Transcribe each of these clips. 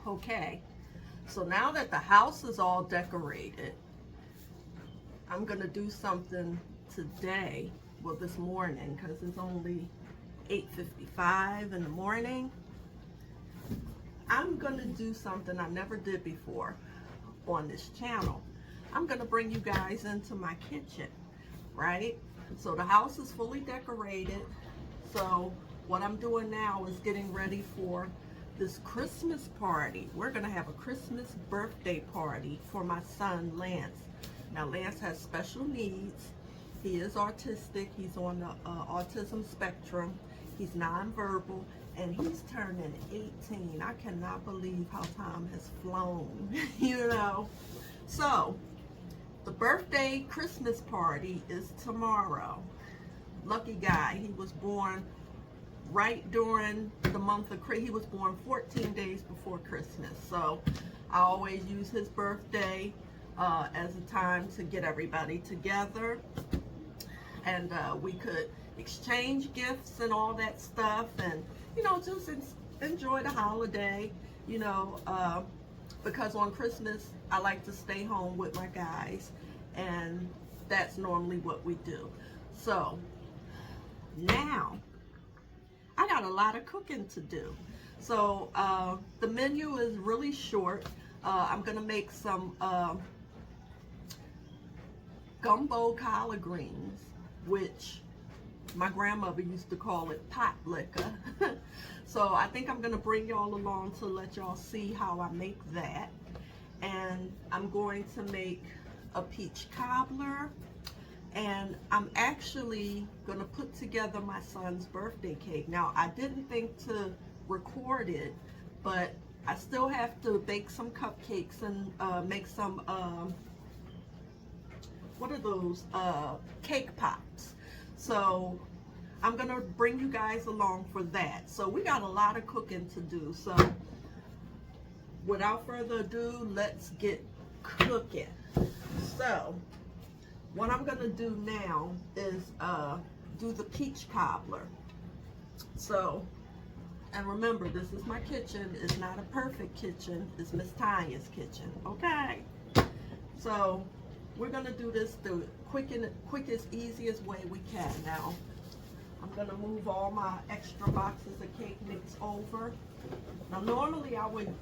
Okay, so now that the house is all decorated, I'm gonna do something today, well this morning, because it's only 8:55 in the morning. I'm gonna do something I never did before on this channel. I'm gonna bring you guys into my kitchen, right? So the house is fully decorated. So what I'm doing now is getting ready for this Christmas party. We're gonna have a Christmas birthday party for my son Lance. Now Lance has special needs. He is autistic. He's on the autism spectrum. He's nonverbal, and he's turning 18. I cannot believe how time has flown, you know. So the birthday Christmas party is tomorrow. Lucky guy, he was born right during the month of Christmas. He was born 14 days before Christmas. So I always use his birthday as a time to get everybody together, and we could exchange gifts and all that stuff, and you know, just enjoy the holiday, you know, because on Christmas I like to stay home with my guys, and that's normally what we do. So now I got a lot of cooking to do. So the menu is really short. I'm gonna make some gumbo collard greens, which my grandmother used to call it pot liquor. So I think I'm gonna bring y'all along to let y'all see how I make that. And I'm going to make a peach cobbler, and I'm actually gonna put together my son's birthday cake. Now I didn't think to record it, but I still have to bake some cupcakes and make some what are those, cake pops. So I'm gonna bring you guys along for that. So we got a lot of cooking to do. So without further ado, let's get cooking. So what I'm gonna do now is do the peach cobbler. So, and remember, this is my kitchen. It's not a perfect kitchen. It's Miss Tanya's kitchen, okay? So we're gonna do this the quickest, easiest way we can. Now, I'm gonna move all my extra boxes of cake mix over. Now, normally I would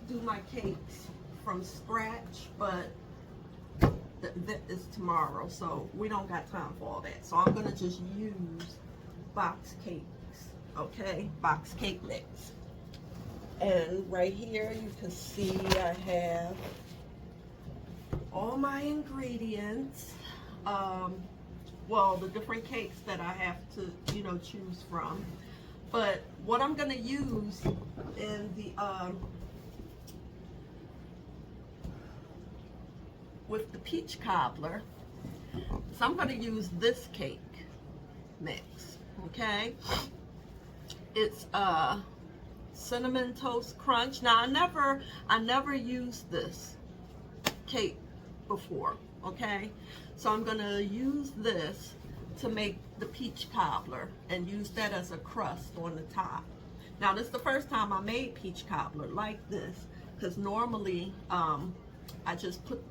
do my cakes from scratch, but that is tomorrow, so we don't got time for all that. So I'm gonna just use box cakes, okay? Box cake mix. And right here you can see I have all my ingredients. Well, the different cakes that I have to, you know, choose from. But what I'm gonna use in the with the peach cobbler, so I'm gonna use this cake mix, okay? It's cinnamon toast crunch. Now I never used this cake before, okay? So I'm gonna use this to make the peach cobbler and use that as a crust on the top. Now this is the first time I made peach cobbler like this, because normally I just put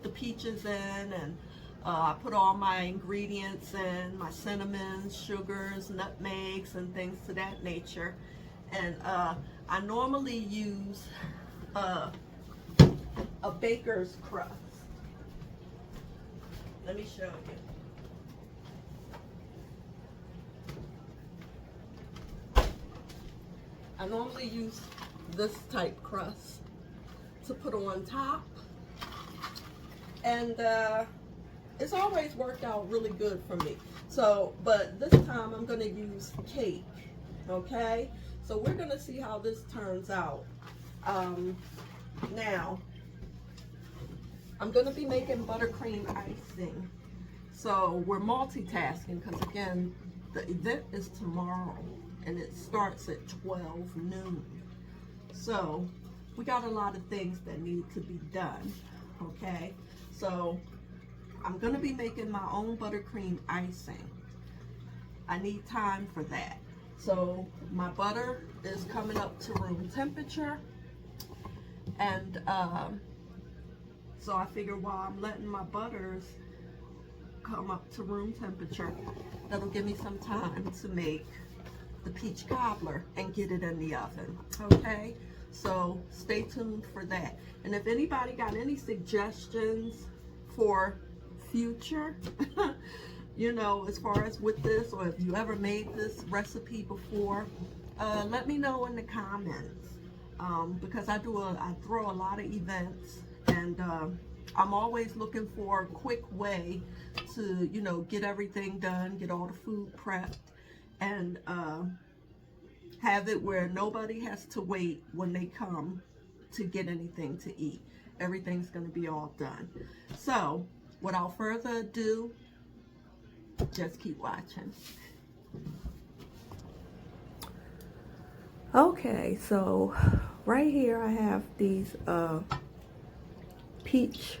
the peaches in, and I put all my ingredients in, my cinnamon, sugars, nutmegs, and things to that nature. And I normally use a baker's crust. Let me show you. I normally use this type crust to put on top, and it's always worked out really good for me. So, but this time I'm gonna use cake, okay? So we're gonna see how this turns out. Now, I'm gonna be making buttercream icing. So we're multitasking because again, the event is tomorrow and it starts at 12 noon. So we got a lot of things that need to be done, okay? So I'm gonna be making my own buttercream icing. I need time for that. So my butter is coming up to room temperature, and so I figure while I'm letting my butters come up to room temperature, that'll give me some time to make the peach cobbler and get it in the oven. Okay, so stay tuned for that. And if anybody got any suggestions for future you know, as far as with this, or if you ever made this recipe before, let me know in the comments, because I throw a lot of events, and I'm always looking for a quick way to, you know, get everything done, get all the food prepped, and have it where nobody has to wait when they come to get anything to eat. Everything's going to be all done. So without further ado, just keep watching. Okay, so right here I have these peach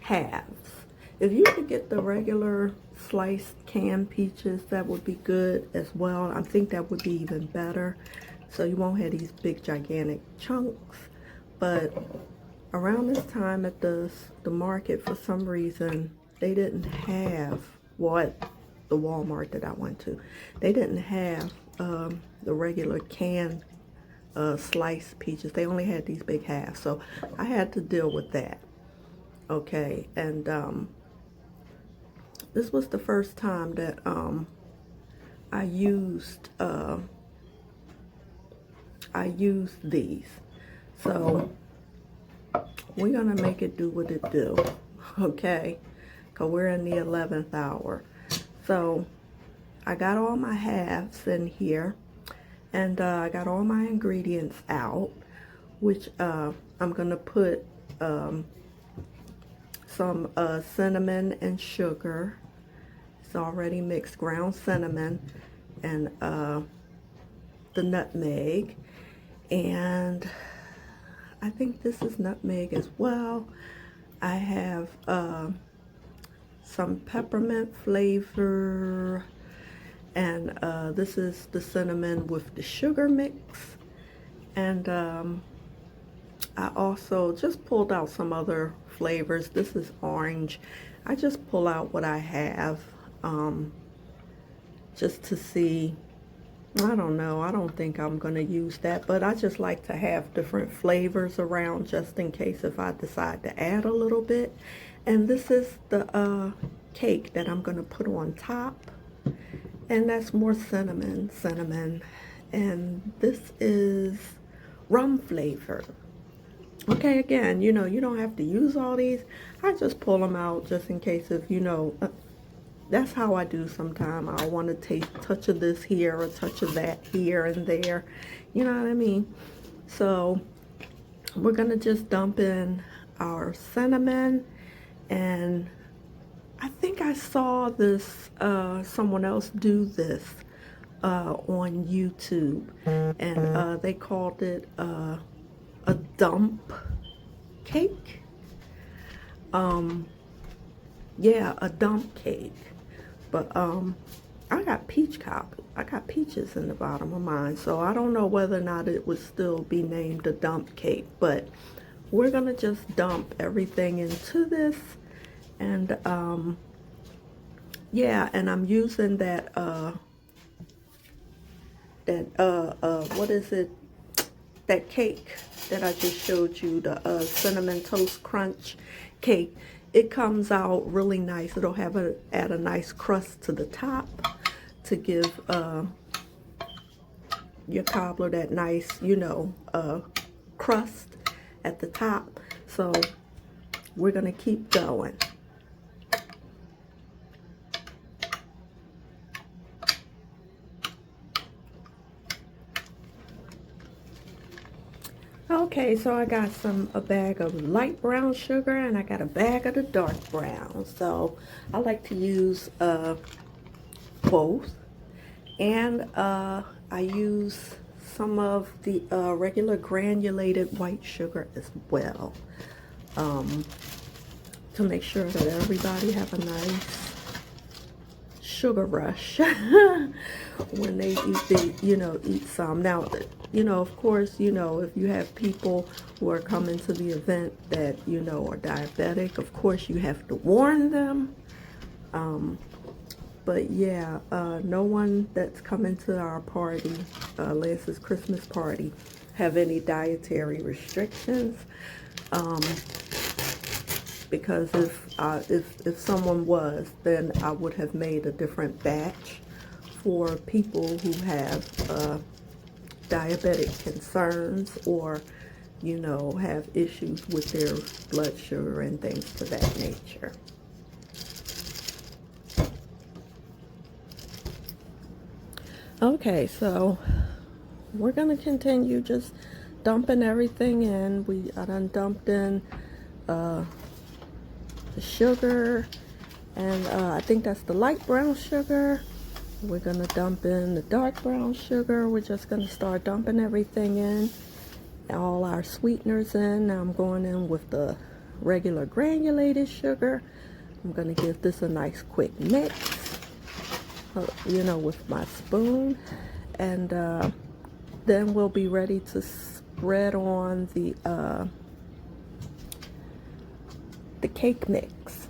halves. If you could get the regular sliced canned peaches, that would be good as well. I think that would be even better, so you won't have these big gigantic chunks. But around this time at the market, for some reason they didn't have, what, the Walmart that I went to, they didn't have the regular canned sliced peaches. They only had these big halves, so I had to deal with that. Okay, and this was the first time that I used these, so we're gonna make it do what it do. Okay, because we're in the 11th hour. So I got all my halves in here, and I got all my ingredients out, which I'm gonna put some cinnamon and sugar. It's already mixed, ground cinnamon, and the nutmeg, and I think this is nutmeg as well. I have some peppermint flavor, and this is the cinnamon with the sugar mix, and I also just pulled out some other flavors. This is orange. I just pull out what I have just to see. I don't know, I don't think I'm gonna use that, but I just like to have different flavors around just in case if I decide to add a little bit. And this is the cake that I'm gonna put on top, and that's more cinnamon, and this is rum flavor. Okay, again, you know, you don't have to use all these. I just pull them out just in case if, you know, that's how I do sometimes. I want to taste a touch of this here, a touch of that here and there. You know what I mean? So we're going to just dump in our cinnamon. And I think I saw this, someone else do this on YouTube. And they called it a dump cake. Yeah, a dump cake. But I got I got peaches in the bottom of mine, so I don't know whether or not it would still be named a dump cake, but we're gonna just dump everything into this. And yeah, and I'm using that what is it, that cake that I just showed you, the cinnamon toast crunch cake. It comes out really nice. It'll add a nice crust to the top to give your cobbler that nice, you know, crust at the top. So we're gonna keep going. Okay, so I got a bag of light brown sugar, and I got a bag of the dark brown. So I like to use both, and I use some of the regular granulated white sugar as well, to make sure that everybody have a nice sugar rush when they eat some. Now, of course, if you have people who are coming to the event that, are diabetic, of course you have to warn them. But yeah, no one that's coming to our party, Lance's Christmas party, have any dietary restrictions. Because if someone was, then I would have made a different batch for people who have diabetic concerns or, have issues with their blood sugar and things to that nature. Okay, so we're gonna continue just dumping everything in. I done dumped in the sugar, and I think that's the light brown sugar. We're gonna dump in the dark brown sugar. We're just gonna start dumping everything in, all our sweeteners in. Now I'm going in with the regular granulated sugar. I'm gonna give this a nice quick mix, with my spoon, and then we'll be ready to spread on the cake mix.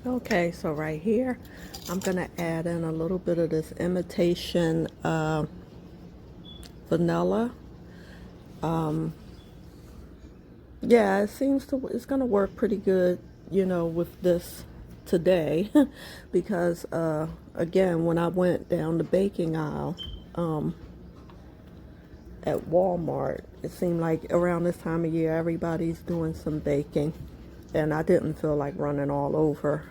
Okay, so right here, I'm gonna add in a little bit of this imitation vanilla. Yeah, it's gonna work pretty good, with this today, because again, when I went down the baking aisle at Walmart, it seemed like around this time of year everybody's doing some baking, and I didn't feel like running all over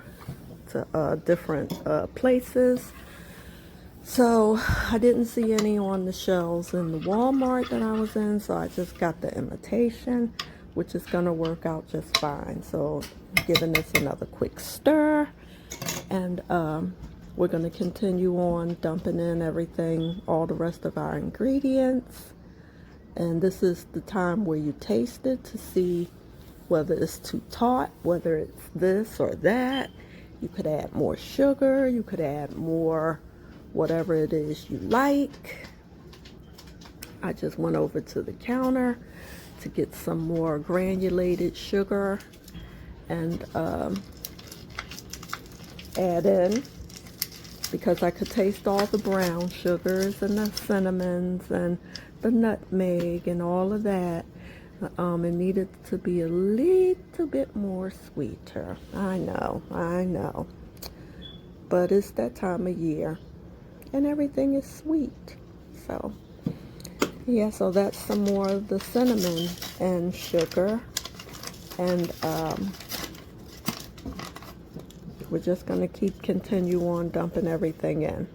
to different places. So I didn't see any on the shelves in the Walmart that I was in, so I just got the imitation, which is gonna work out just fine. So giving this another quick stir, and we're gonna continue on dumping in everything, all the rest of our ingredients. And this is the time where you taste it to see whether it's too taut, whether it's this or that. You could add more sugar, you could add more whatever it is you like. I just went over to the counter to get some more granulated sugar and add in, because I could taste all the brown sugars and the cinnamons and the nutmeg and all of that. It needed to be a little bit more sweeter. I know. But it's that time of year, and everything is sweet. So, yeah, so that's some more of the cinnamon and sugar. And we're just going to continue on dumping everything in.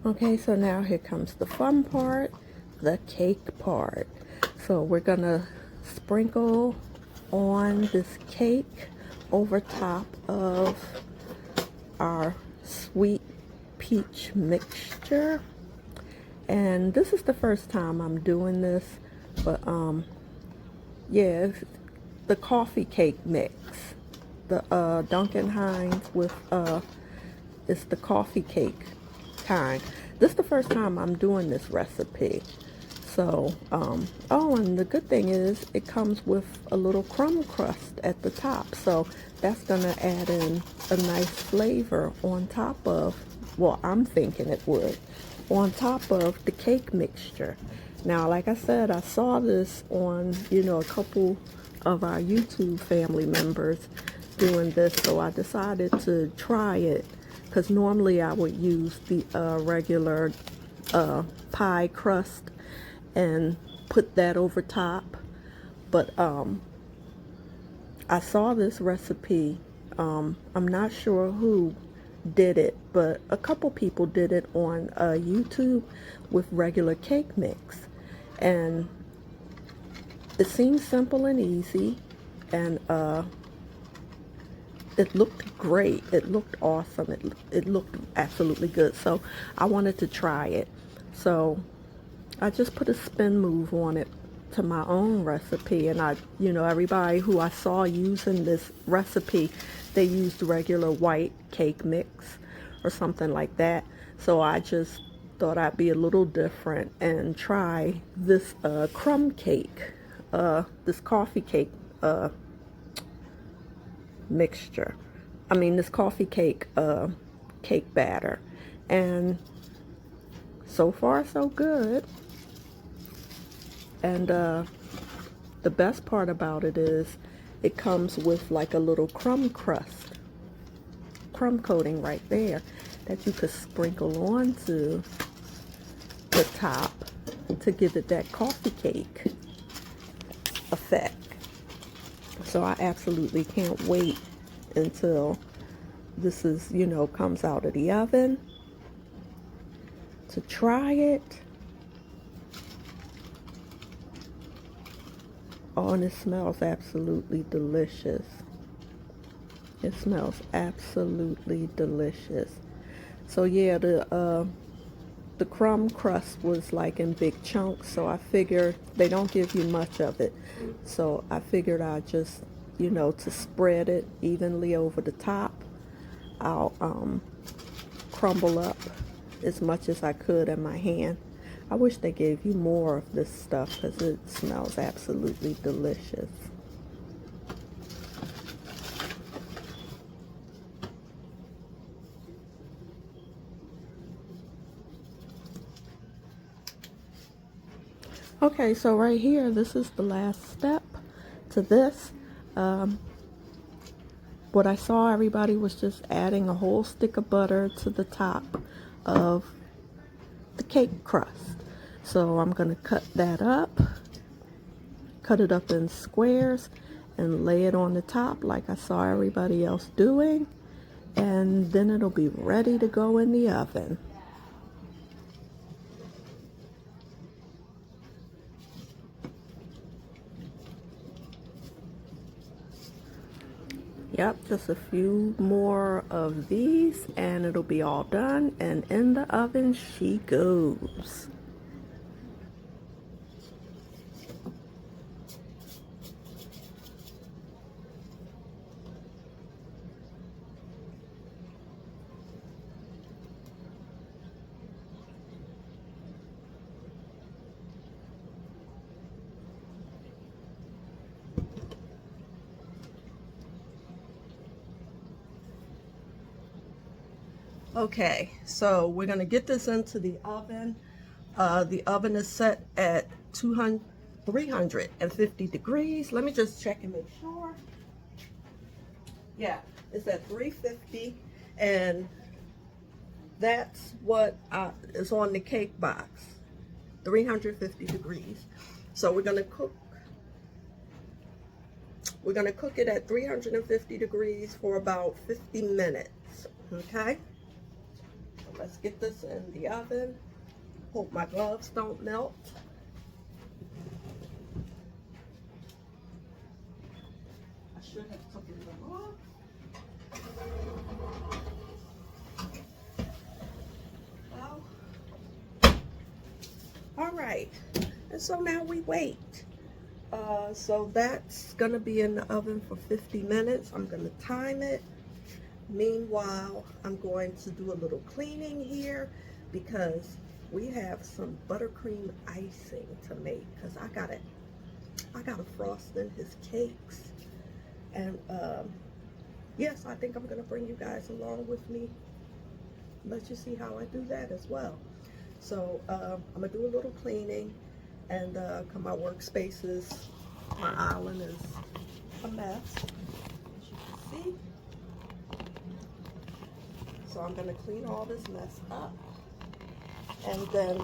Okay, so now here comes the fun part, the cake part. So we're gonna sprinkle on this cake over top of our sweet peach mixture. And this is the first time I'm doing this, but yeah, the coffee cake mix, the Duncan Hines with it's the coffee cake kind. This is the first time I'm doing this recipe. So, oh, and the good thing is it comes with a little crumb crust at the top. So that's gonna add in a nice flavor on top of, well, I'm thinking it would, on top of the cake mixture. Now, like I said, I saw this on, a couple of our YouTube family members doing this, so I decided to try it. Because normally I would use the regular pie crust and put that over top. But I I saw this recipe. I'm not sure who did it, but a couple people did it on YouTube with regular cake mix. And it seemed simple and easy, and it looked great. It looked awesome. It looked absolutely good. So I wanted to try it. So I just put a spin move on it to my own recipe, and everybody who I saw using this recipe, they used regular white cake mix or something like that. So I just thought I'd be a little different and try this crumb cake, this coffee cake mixture. I mean, this coffee cake cake batter. And so far so good. And the best part about it is it comes with like a little crumb coating right there that you could sprinkle onto the top to give it that coffee cake effect. So I absolutely can't wait until this is, comes out of the oven to try it. Oh, and it smells absolutely delicious. It smells absolutely delicious. So yeah, the crumb crust was like in big chunks, so I figured they don't give you much of it. So I figured I'd just, to spread it evenly over the top, I'll crumble up as much as I could in my hand. I wish they gave you more of this stuff because it smells absolutely delicious. Okay, so right here, this is the last step to this. What I saw everybody was just adding a whole stick of butter to the top of the cake crust. So I'm going to cut that up, cut it up in squares, and lay it on the top like I saw everybody else doing. And then it'll be ready to go in the oven. Yep, just a few more of these and it'll be all done, and in the oven she goes. Okay, so we're going to get this into the oven. The oven is set at 350 degrees. Let me just check and make sure. Yeah, it's at 350, and that's what is on the cake box, 350 degrees. So we're going to cook it at 350 degrees for about 50 minutes, okay? Let's get this in the oven. Hope my gloves don't melt. I should have taken them off. Well, all right. And so now we wait. So that's gonna be in the oven for 50 minutes. I'm gonna time it. Meanwhile, I'm going to do a little cleaning here because we have some buttercream icing to make, because I gotta frost in his cakes. And yes, I think I'm gonna bring you guys along with me, let you see how I do that as well. So I'm gonna do a little cleaning, and my workspaces, my island is a mess, as you can see. So I'm going to clean all this mess up, and then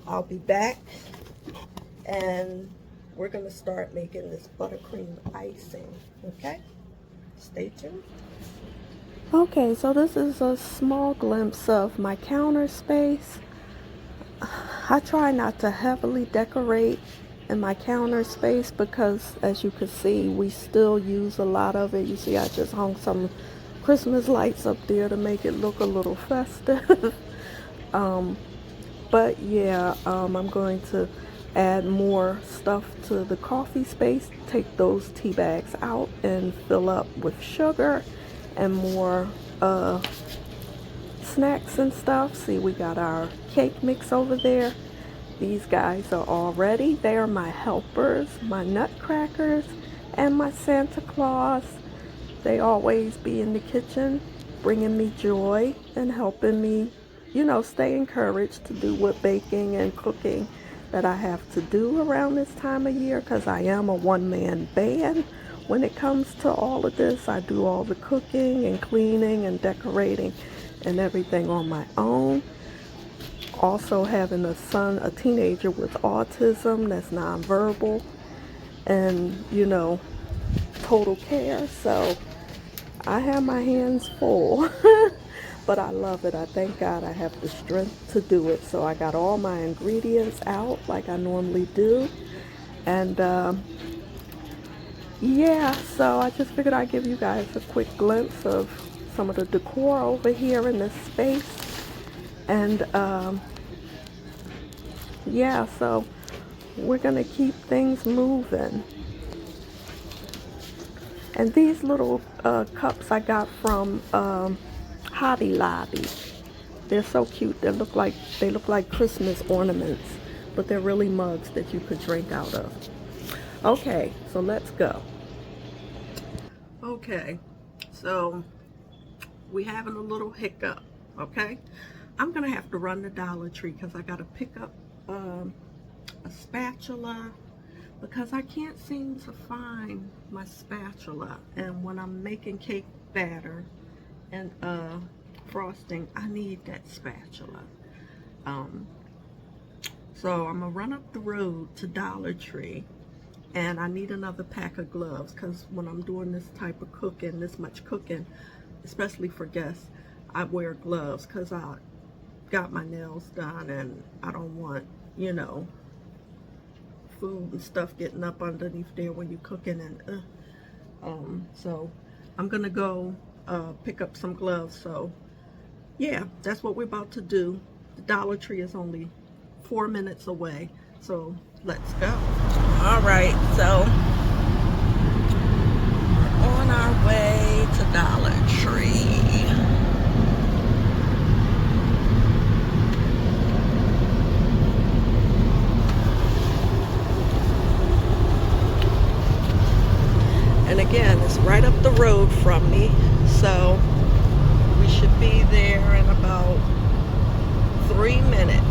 I'll be back and we're going to start making this buttercream icing. Okay, stay tuned. Okay, so this is a small glimpse of my counter space. I try not to heavily decorate in my counter space because, as you can see, we still use a lot of it. You see, I just hung some Christmas lights up there to make it look a little festive. But yeah, I'm going to add more stuff to the coffee space, take those tea bags out and fill up with sugar and more snacks and stuff. See, we got our cake mix over there. These guys are all ready. They are my helpers, my nutcrackers, and my Santa Claus. They always be in the kitchen, bringing me joy and helping me, you know, stay encouraged to do what baking and cooking that I have to do around this time of year, because I am a one-man band. When it comes to all of this, I do all the cooking and cleaning and decorating and everything on my own. Also having a son, a teenager with autism that's nonverbal and, you know, total care. So I have my hands full, but I love it. I thank God I have the strength to do it. So I got all my ingredients out like I normally do. And yeah, so I just figured I'd give you guys a quick glimpse of some of the decor over here in this space. And yeah, so we're gonna keep things moving. And these little cups I got from Hobby Lobby. They're so cute. They look like Christmas ornaments, but they're really mugs that you could drink out of. Okay, so let's go. Okay, so we having a little hiccup. Okay, I'm gonna have to run to Dollar Tree because I gotta pick up a spatula, because I can't seem to find my spatula. And when I'm making cake batter and frosting, I need that spatula. So I'm gonna run up the road to Dollar Tree, and I need another pack of gloves, because when I'm doing this type of cooking, this much cooking, especially for guests, I wear gloves because I got my nails done and I don't want, you know, food and stuff getting up underneath there when you're cooking. And so I'm gonna go pick up some gloves. So yeah, that's what we're about to do. The Dollar Tree is only 4 minutes away, so let's go. All right, so we're on our way to Dollar Tree. And again, it's right up the road from me, so we should be there in about 3 minutes.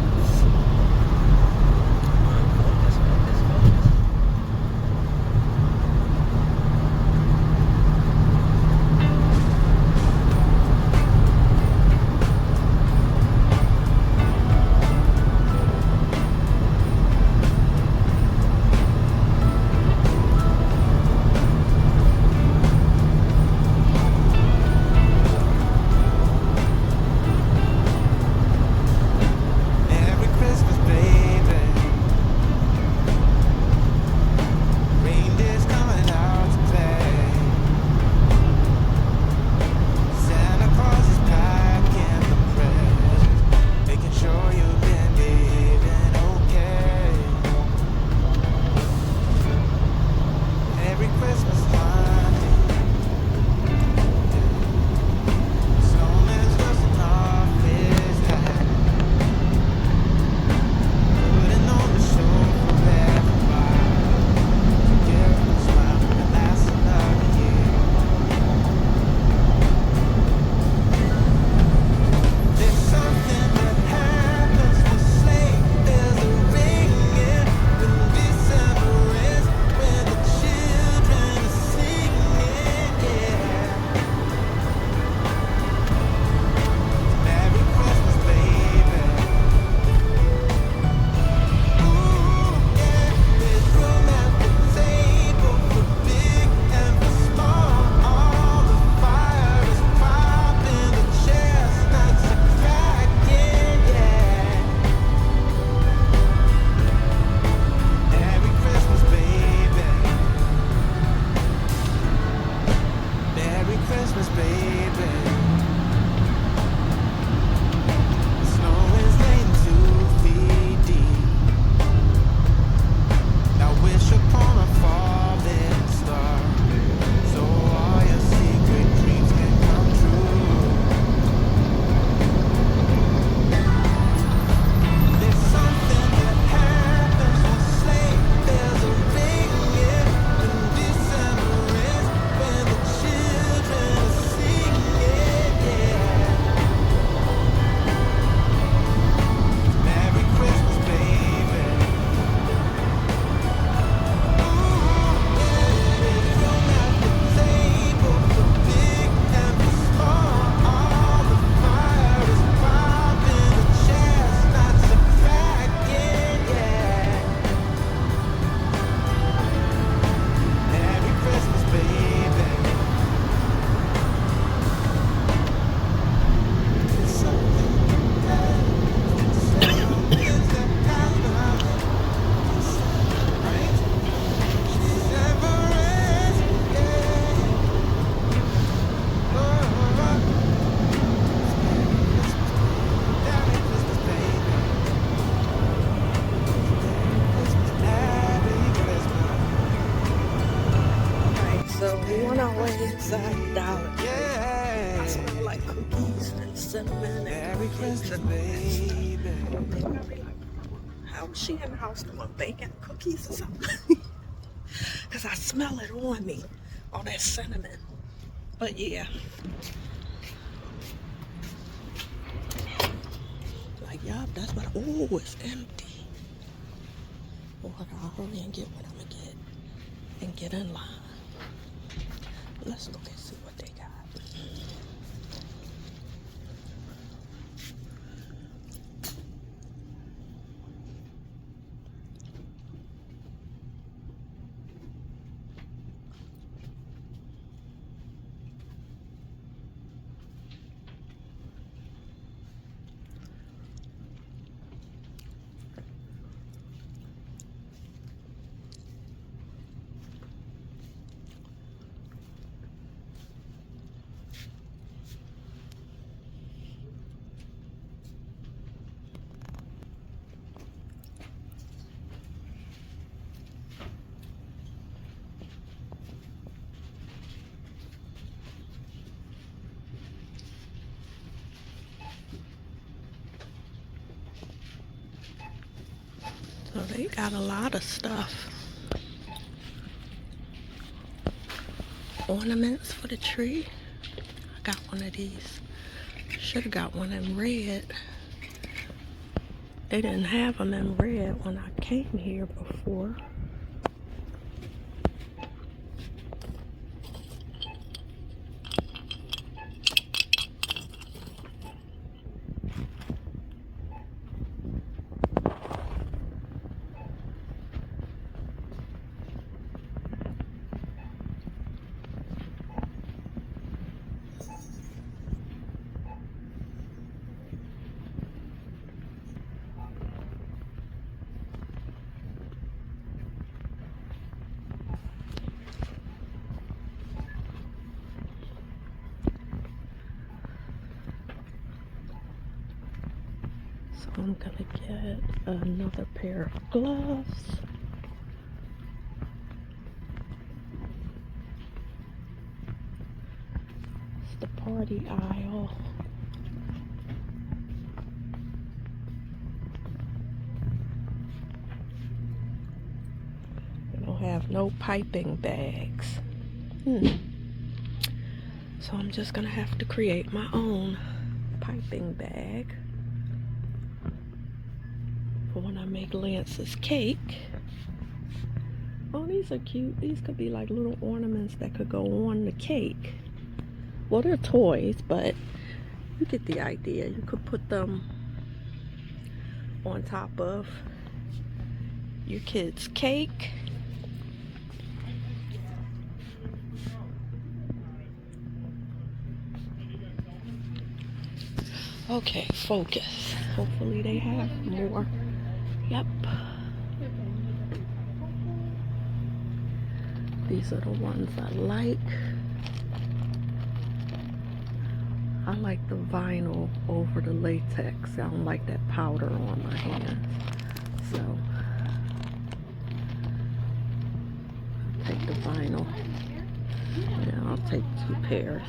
So we on our way inside Dollar Tree. I smell like cookies and cinnamon and cupcakes and all that stuff. I'll be like, how is she in the house doing baking cookies or something? Because I smell it on me, all that cinnamon. But yeah. Like, yup, that's what, oh, it's empty. Well, I'll hurry and get what I'm going to get and get in line. Let's look and see what they got. So they got a lot of stuff. Ornaments for the tree. I got one of these. Should have got one in red. They didn't have them in red when I came here before. So I'm gonna get another pair of gloves. It's the party aisle. They don't have no piping bags. So I'm just gonna have to create my own piping bag for when I make Lance's cake. Oh, these are cute. These could be like little ornaments that could go on the cake. Well, they're toys, but you get the idea. You could put them on top of your kid's cake. Okay, focus. Hopefully they have more. Yep. These are the ones I like. I like the vinyl over the latex. I don't like that powder on my hands. So take the vinyl. Yeah, I'll take 2 pairs.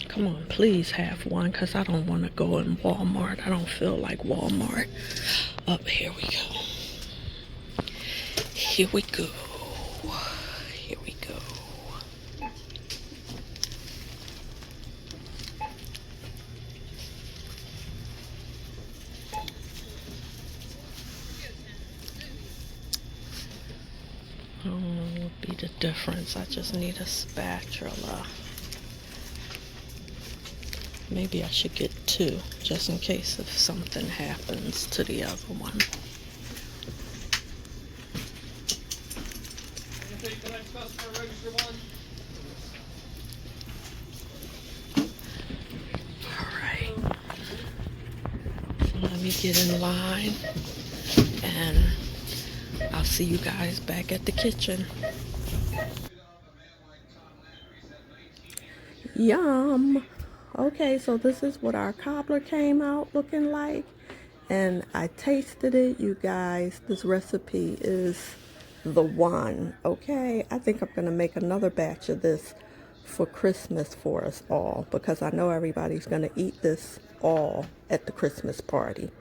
Come on, please have one, because I don't want to go in Walmart. I don't feel like Walmart. Up, here we go. Here we go. Here we go. I don't know what would be the difference. I just need a spatula. Maybe I should get 2, just in case if something happens to the other one. Alright. So let me get in line, and I'll see you guys back at the kitchen. Yum! Okay, so this is what our cobbler came out looking like. And I tasted it, you guys. This recipe is the one, okay? I think I'm gonna make another batch of this for Christmas for us all, because I know everybody's gonna eat this all at the Christmas party,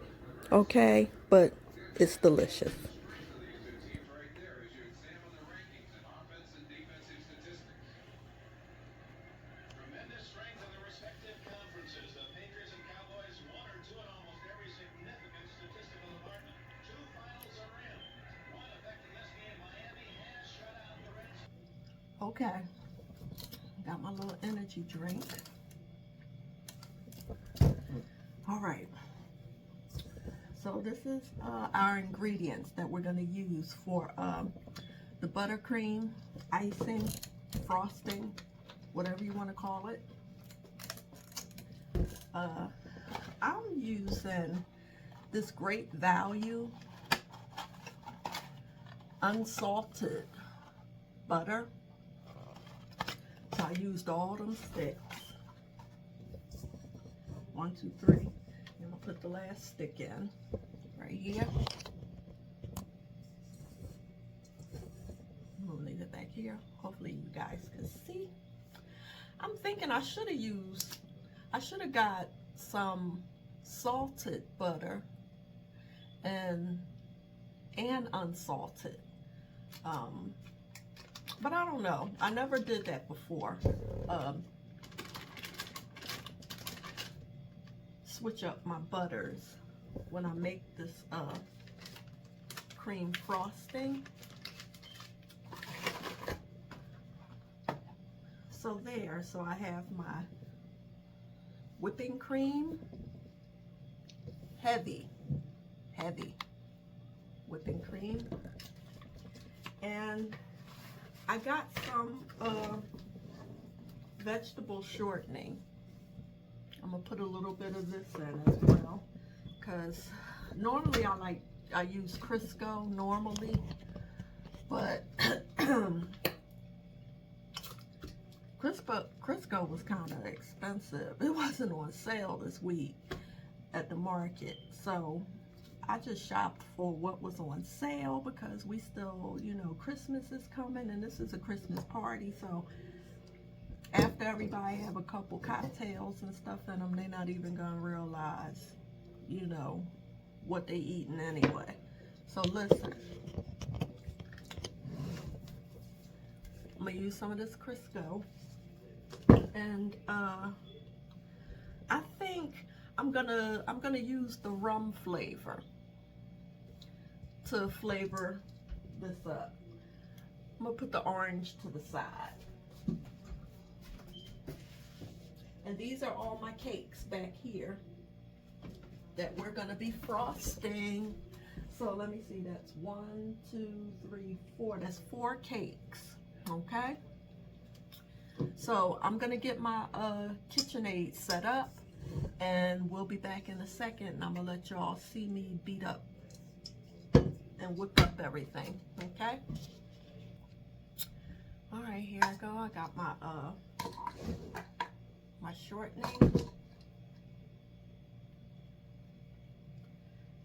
okay? But it's delicious. Okay, got my little energy drink. All right, so this is our ingredients that we're going to use for the buttercream, icing, frosting, whatever you want to call it. I'm using this Great Value unsalted butter. So I used all them sticks. 1, 2, 3. And I'll put the last stick in right here. I'm gonna leave it back here. Hopefully you guys can see. I'm thinking I should have got some salted butter and unsalted. But I don't know. I never did that before. Switch up my butters when I make this cream frosting. So there, so I have my whipping cream, heavy whipping cream, and I got some vegetable shortening. I'm gonna put a little bit of this in as well, because normally I use Crisco normally, but Crisco was kind of expensive. It wasn't on sale this week at the market, so I just shopped for what was on sale, because we still, you know, Christmas is coming and this is a Christmas party. So after everybody have a couple cocktails and stuff in them, they're not even gonna realize, you know, what they eating anyway. So listen, I'm gonna use some of this Crisco, and I think I'm gonna use the rum flavor to flavor this up. I'm gonna put the orange to the side. And these are all my cakes back here that we're gonna be frosting. So let me see, that's 1, 2, 3, 4. That's 4 cakes, okay? So I'm gonna get my KitchenAid set up, and we'll be back in a second, and I'm gonna let y'all see me beat up and whip up everything, okay? All right, here I go. I got my my shortening,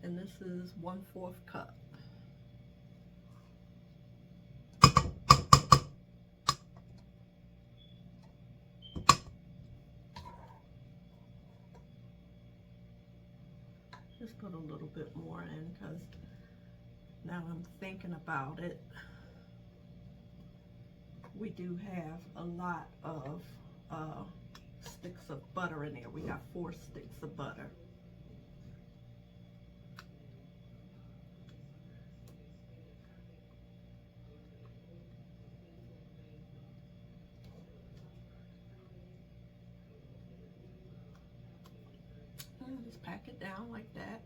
and this is 1/4 cup. Just put a little bit more in because now I'm thinking about it. We do have a lot of sticks of butter in there. We got 4 sticks of butter. And just pack it down like that.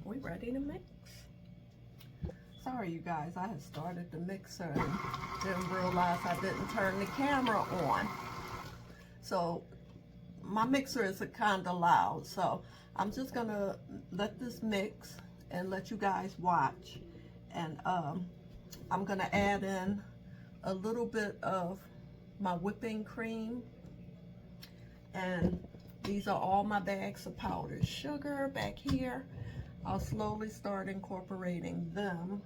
We ready to mix? Sorry you guys, I had started the mixer and didn't realize I didn't turn the camera on. So my mixer is kind of loud, so I'm just gonna let this mix and let you guys watch. And I'm gonna add in a little bit of my whipping cream, and these are all my bags of powdered sugar back here. I'll slowly start incorporating them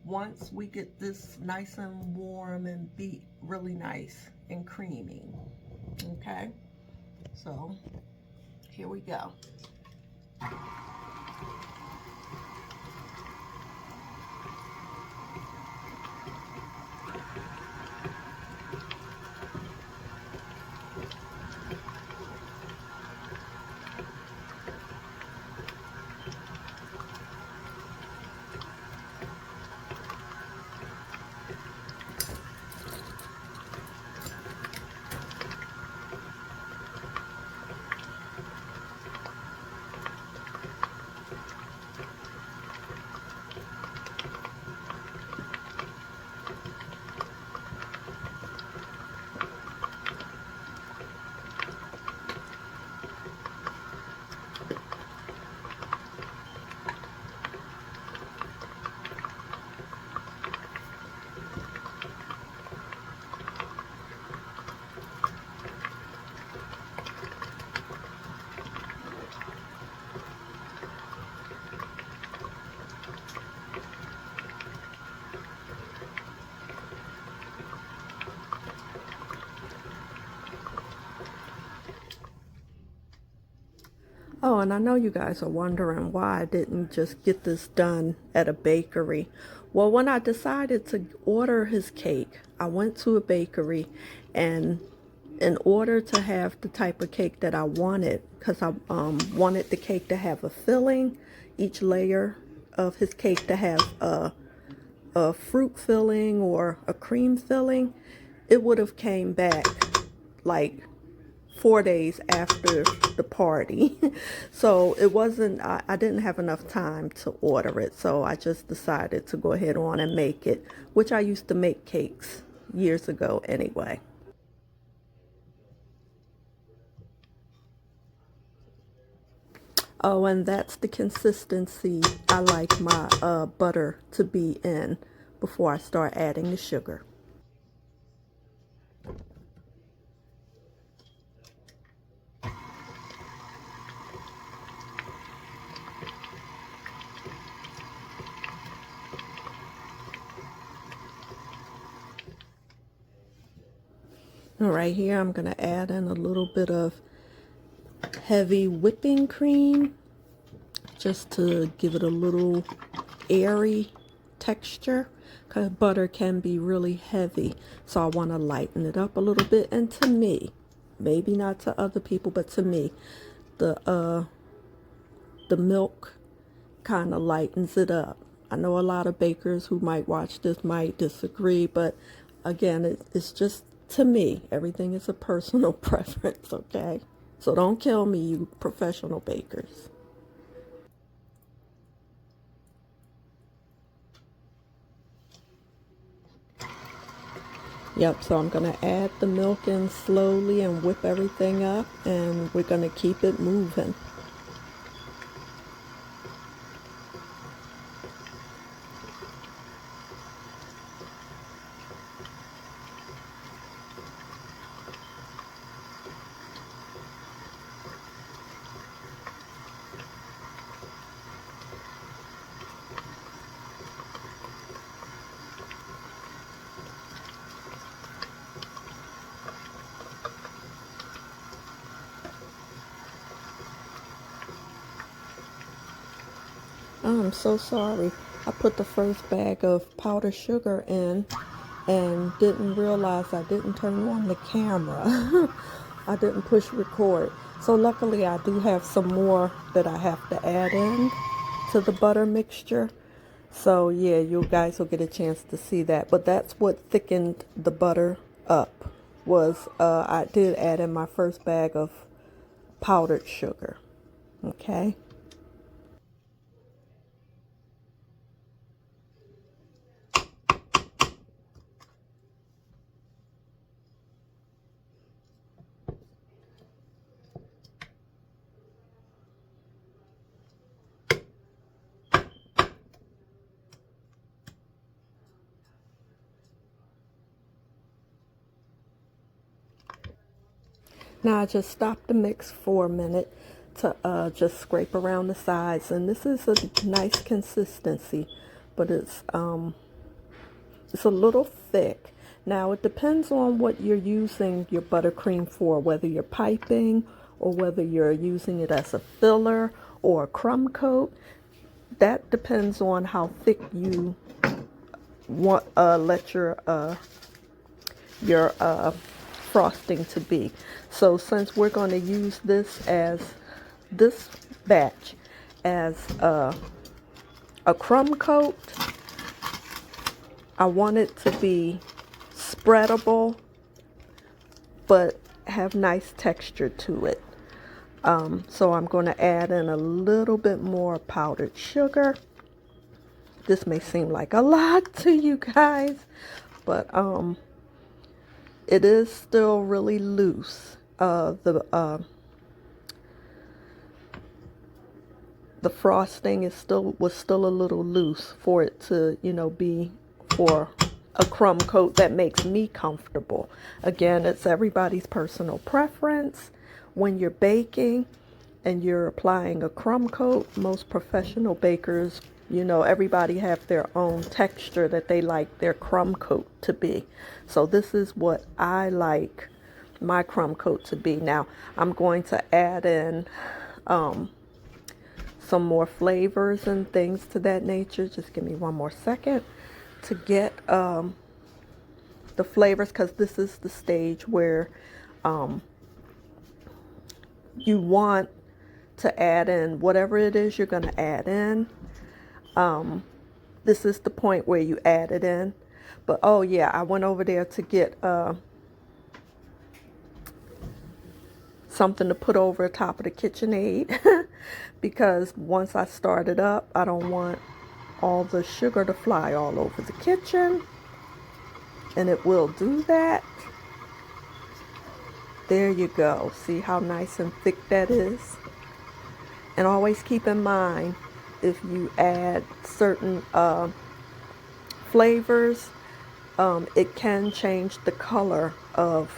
once we get this nice and warm and beat really nice and creamy. Okay, so here we go. Oh, and I know you guys are wondering why I didn't just get this done at a bakery. Well, when I decided to order his cake, I went to a bakery, and in order to have the type of cake that I wanted, because I wanted the cake to have a filling, each layer of his cake to have a fruit filling or a cream filling, it would have came back like 4 days after the party. So it wasn't, I didn't have enough time to order it. So I just decided to go ahead on and make it, which I used to make cakes years ago anyway. Oh, and that's the consistency I like my butter to be in before I start adding the sugar. All right, here I'm going to add in a little bit of heavy whipping cream just to give it a little airy texture, because butter can be really heavy, so I want to lighten it up a little bit. And to me, maybe not to other people, but to me, the milk kind of lightens it up. I know a lot of bakers who might watch this might disagree, but again, it's just to me. Everything is a personal preference, okay? So don't kill me, you professional bakers. Yep, so I'm going to add the milk in slowly and whip everything up, and we're going to keep it moving. Oh, I'm so sorry. I put the first bag of powdered sugar in and didn't realize I didn't turn on the camera. I didn't push record. So luckily I do have some more that I have to add in to the butter mixture. So yeah, you guys will get a chance to see that. But that's what thickened the butter up, was I did add in my first bag of powdered sugar. Okay. Now I just stopped the mix for a minute to just scrape around the sides, and this is a nice consistency, but it's a little thick. Now it depends on what you're using your buttercream for, whether you're piping or whether you're using it as a filler or a crumb coat. That depends on how thick you want let your frosting to be. So since we're going to use this batch as a crumb coat, I want it to be spreadable but have nice texture to it. So I'm going to add in a little bit more powdered sugar. This may seem like a lot to you guys, but it is still really loose. The frosting was still a little loose for it to, be for a crumb coat that makes me comfortable. Again, it's everybody's personal preference. When you're baking and you're applying a crumb coat, most professional bakers, everybody have their own texture that they like their crumb coat to be. So this is what I like my crumb coat to be. Now I'm going to add in some more flavors and things to that nature. Just give me one more second to get the flavors, because this is the stage where you want to add in whatever it is you're going to add in. This is the point where you add it in. But oh yeah, I went over there to get something to put over the top of the KitchenAid because once I start it up, I don't want all the sugar to fly all over the kitchen, and it will do that. There you go. See how nice and thick that is? And always keep in mind, if you add certain flavors, it can change the color of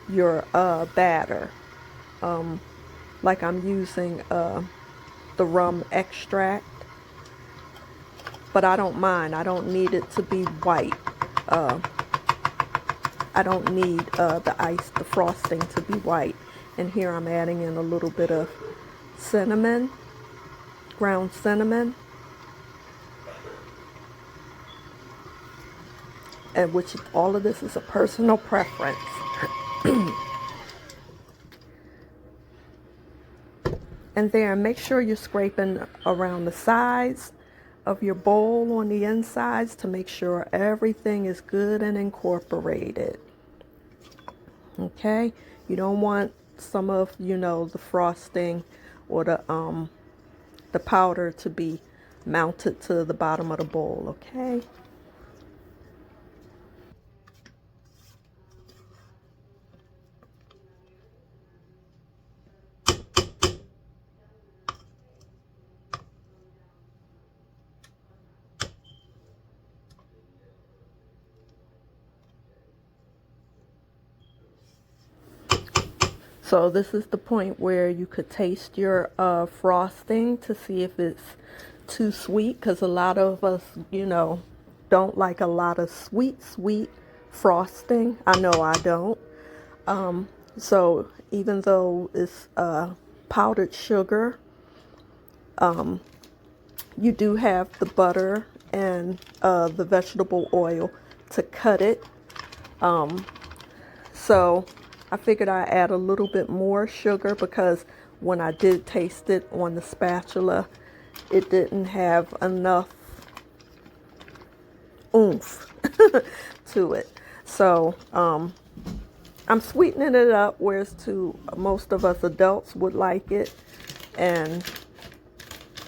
your batter. Like I'm using the rum extract, but I don't mind. I don't need it to be white. I don't need the frosting to be white. And here I'm adding in a little bit of cinnamon, ground cinnamon, and which all of this is a personal preference. And there, make sure you're scraping around the sides. of your bowl on the insides to make sure everything is good and incorporated. Okay, you don't want some of, the frosting or the powder to be mounted to the bottom of the bowl. Okay. So this is the point where you could taste your frosting to see if it's too sweet, because a lot of us, don't like a lot of sweet frosting. I know I don't. So even though it's powdered sugar, you do have the butter and the vegetable oil to cut it. So I figured I'd add a little bit more sugar, because when I did taste it on the spatula, it didn't have enough oomph to it. So I'm sweetening it up, whereas to most of us adults would like it, and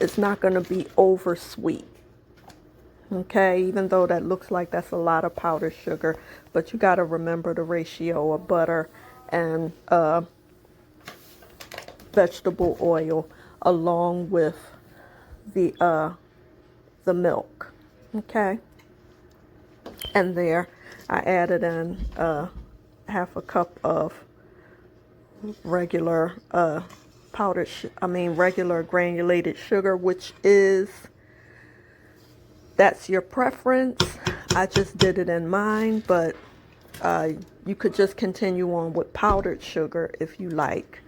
it's not going to be over sweet. Okay, even though that looks like that's a lot of powdered sugar, but you got to remember the ratio of butter and vegetable oil along with the milk. Okay, and there I added in half a cup of regular regular granulated sugar, which is, that's your preference. I just did it in mine, but you could just continue on with powdered sugar if you like.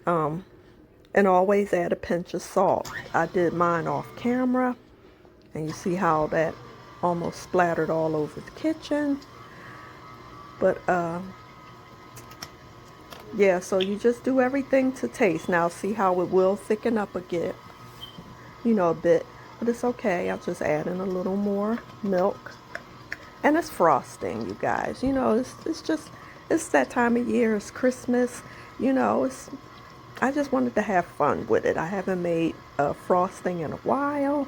And always add a pinch of salt. I did mine off camera, and you see how that almost splattered all over the kitchen. But yeah, so you just do everything to taste. Now see how it will thicken up again, a bit, but it's okay. I'll just add in a little more milk. And it's frosting, you guys. It's that time of year. It's Christmas. I just wanted to have fun with it. I haven't made frosting in a while.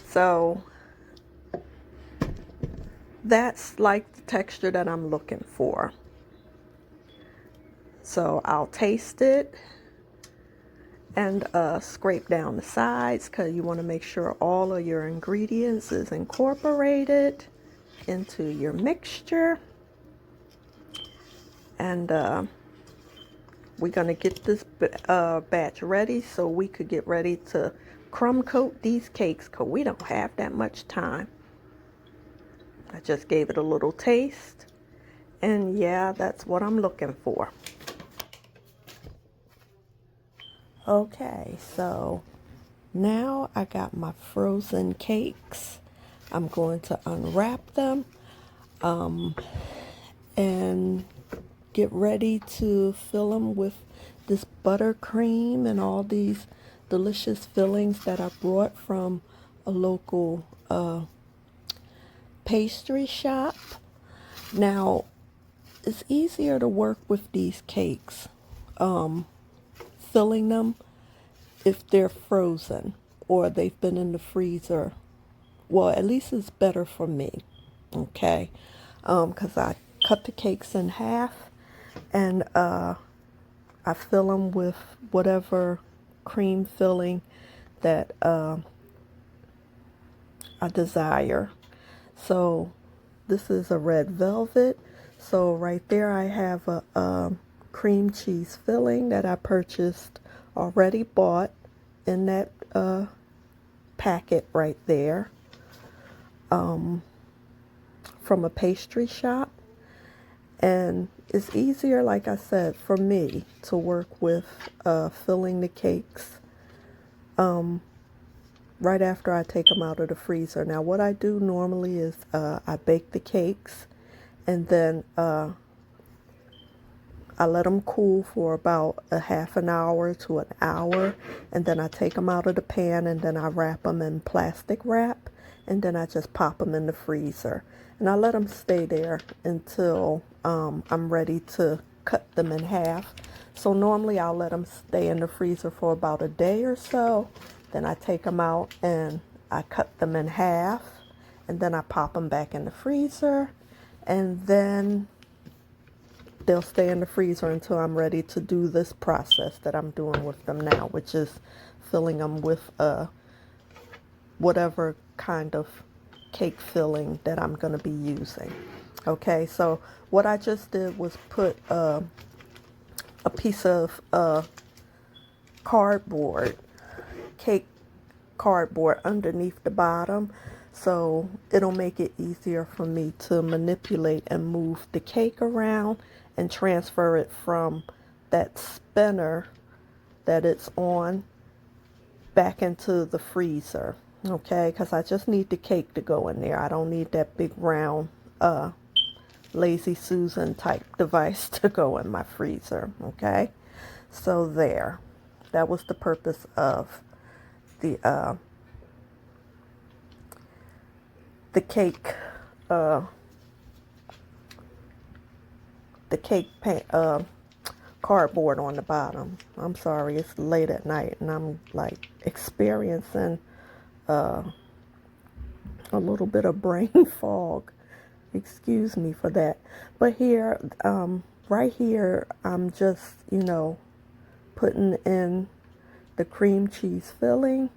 So that's like the texture that I'm looking for. So I'll taste it and scrape down the sides, because you want to make sure all of your ingredients is incorporated into your mixture. And we're going to get this batch ready so we could get ready to crumb coat these cakes, because we don't have that much time. I just gave it a little taste, and yeah, that's what I'm looking for. Okay, so now I got my frozen cakes. I'm going to unwrap them and get ready to fill them with this buttercream and all these delicious fillings that I brought from a local pastry shop. Now, it's easier to work with these cakes, filling them, if they're frozen or they've been in the freezer. Well, at least it's better for me, okay? Because I cut the cakes in half, and I fill them with whatever cream filling that I desire. So this is a red velvet. So right there I have a cream cheese filling that I purchased, already bought in that packet right there, from a pastry shop. And it's easier, like I said, for me to work with filling the cakes right after I take them out of the freezer. Now what I do normally is I bake the cakes, and then I let them cool for about a half an hour to an hour, and then I take them out of the pan, and then I wrap them in plastic wrap, and then I just pop them in the freezer. And I let them stay there until I'm ready to cut them in half. So normally I'll let them stay in the freezer for about a day or so. Then I take them out and I cut them in half, and then I pop them back in the freezer, and then they'll stay in the freezer until I'm ready to do this process that I'm doing with them now, which is filling them with whatever kind of cake filling that I'm going to be using. Okay, so what I just did was put a piece of cardboard, cake cardboard underneath the bottom, so it'll make it easier for me to manipulate and move the cake around and transfer it from that spinner that it's on back into the freezer. Okay, because I just need the cake to go in there. I don't need that big round Lazy Susan type device to go in my freezer. Okay, so there, that was the purpose of the cake cardboard on the bottom. I'm sorry, it's late at night and I'm like experiencing a little bit of brain fog. Excuse me for that. But here, right here, I'm just, putting in the cream cheese filling.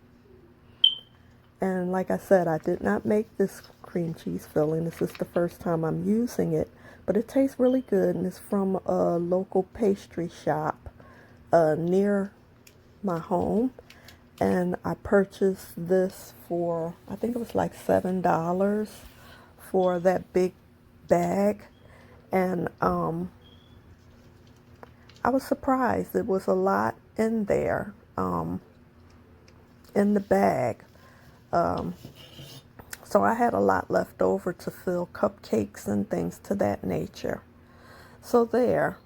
And like I said, I did not make this cream cheese filling. This is the first time I'm using it. But it tastes really good, and it's from a local pastry shop near my home. And I purchased this for, I think it was like $7 for that big bag. And I was surprised. It was a lot in there, in the bag. So I had a lot left over to fill cupcakes and things to that nature. So there,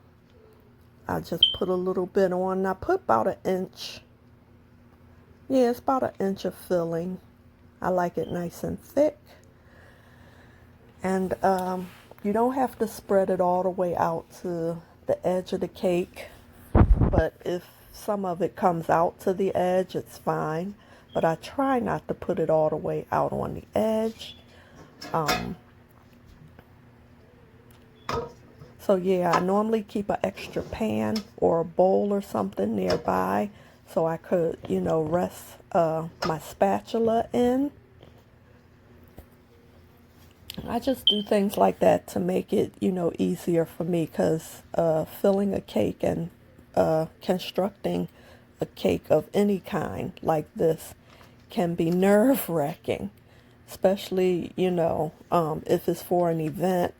I just put a little bit on. I put about an inch. Yeah, it's about an inch of filling. I like it nice and thick. And you don't have to spread it all the way out to the edge of the cake. But if some of it comes out to the edge, it's fine. But I try not to put it all the way out on the edge. So yeah, I normally keep an extra pan or a bowl or something nearby so I could, rest my spatula in. I just do things like that to make it, easier for me, because filling a cake and constructing a cake of any kind like this can be nerve-wracking, especially, if it's for an event,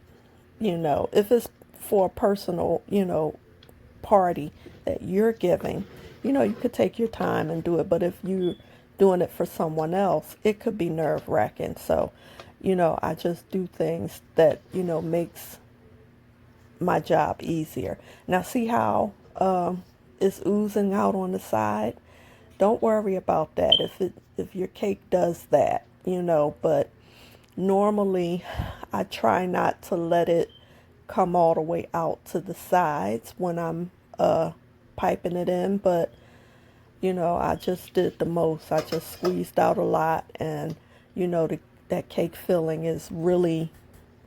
if it's for a personal, party that you're giving, you could take your time and do it. But if you're doing it for someone else, it could be nerve-wracking. So, I just do things that, makes my job easier. Now, see how it's oozing out on the side? Don't worry about that if your cake does that, but normally I try not to let it come all the way out to the sides when I'm piping it in, but I just did the most. I just squeezed out a lot, and that cake filling is really,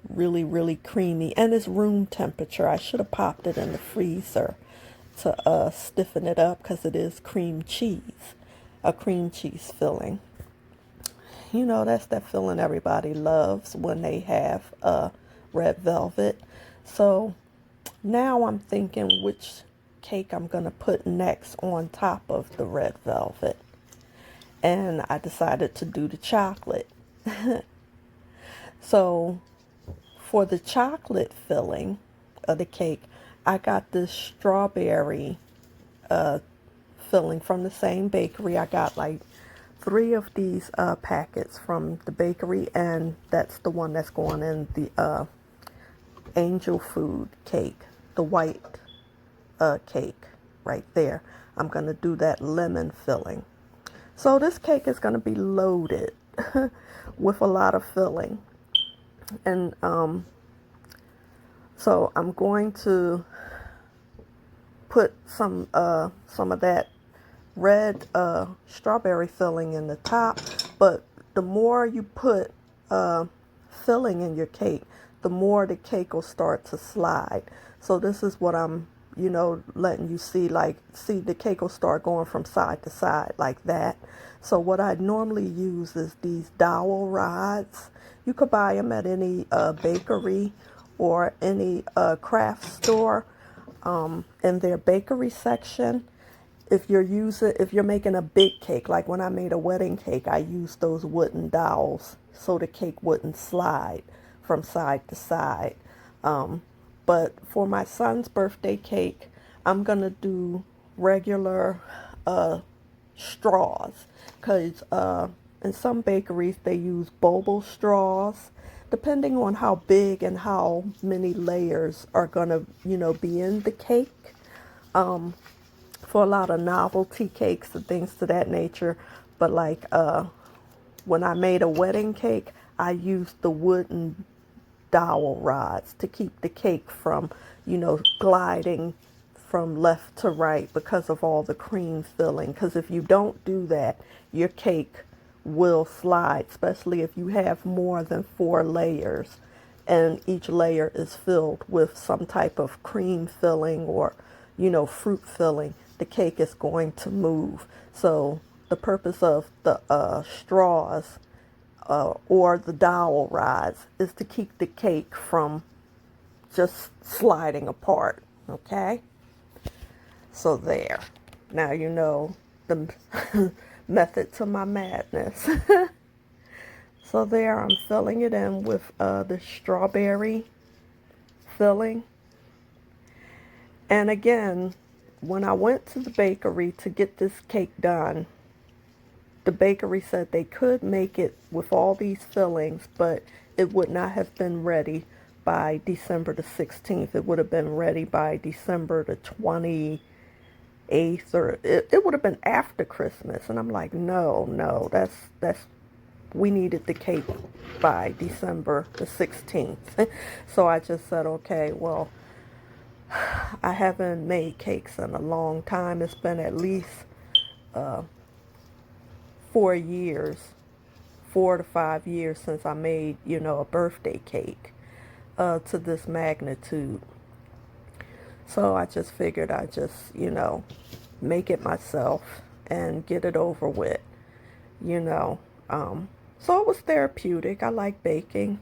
really, really creamy, and it's room temperature. I should have popped it in the freezer to stiffen it up, because it is cream cheese, a cream cheese filling. That's that filling everybody loves when they have red velvet. So now I'm thinking which cake I'm going to put next on top of the red velvet. And I decided to do the chocolate. So for the chocolate filling of the cake, I got this strawberry filling from the same bakery. I got like 3 of these packets from the bakery, and that's the one that's going in the angel food cake, the white cake right there. I'm going to do that lemon filling. So this cake is going to be loaded with a lot of filling. And so I'm going to put some of that red strawberry filling in the top. But the more you put filling in your cake, the more the cake will start to slide. So this is what I'm, letting you see. Like, see, the cake will start going from side to side like that. So what I normally use is these dowel rods. You could buy them at any bakery or any craft store in their bakery section. If you're making a big cake, like when I made a wedding cake, I used those wooden dowels so the cake wouldn't slide from side to side. But for my son's birthday cake, I'm going to do regular straws, because in some bakeries they use boba straws, depending on how big and how many layers are going to, be in the cake. For a lot of novelty cakes and things to that nature. But like when I made a wedding cake, I used the wooden dowel rods to keep the cake from, gliding from left to right because of all the cream filling. Because if you don't do that, your cake will slide, especially if you have more than 4 layers and each layer is filled with some type of cream filling or, fruit filling. The cake is going to move. So the purpose of the straws or the dowel rods is to keep the cake from just sliding apart. Okay? So there. Now you know the method to my madness. So there, I'm filling it in with the strawberry filling. And again, when I went to the bakery to get this cake done, the bakery said they could make it with all these fillings, but it would not have been ready by December the 16th. It would have been ready by December the 28th, or it would have been after Christmas. And I'm like, no, that's we needed the cake by December the 16th. So I just said, okay, well, I haven't made cakes in a long time. It's been at least 4 years, 4 to 5 years since I made, a birthday cake to this magnitude. So I just figured I'd just, make it myself and get it over with, So it was therapeutic. I like baking.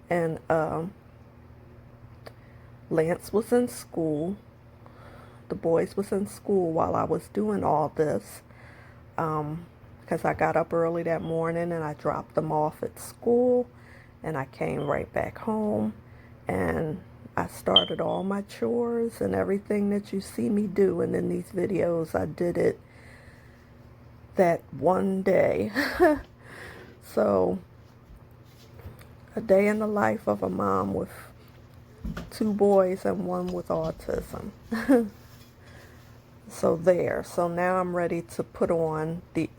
And Lance was in school. The boys was in school while I was doing all this. Because I got up early that morning and I dropped them off at school. And I came right back home. And I started all my chores and everything that you see me doing in these videos. I did it that one day. So, a day in the life of a mom with 2 boys and 1 with autism. So there. So now I'm ready to put on the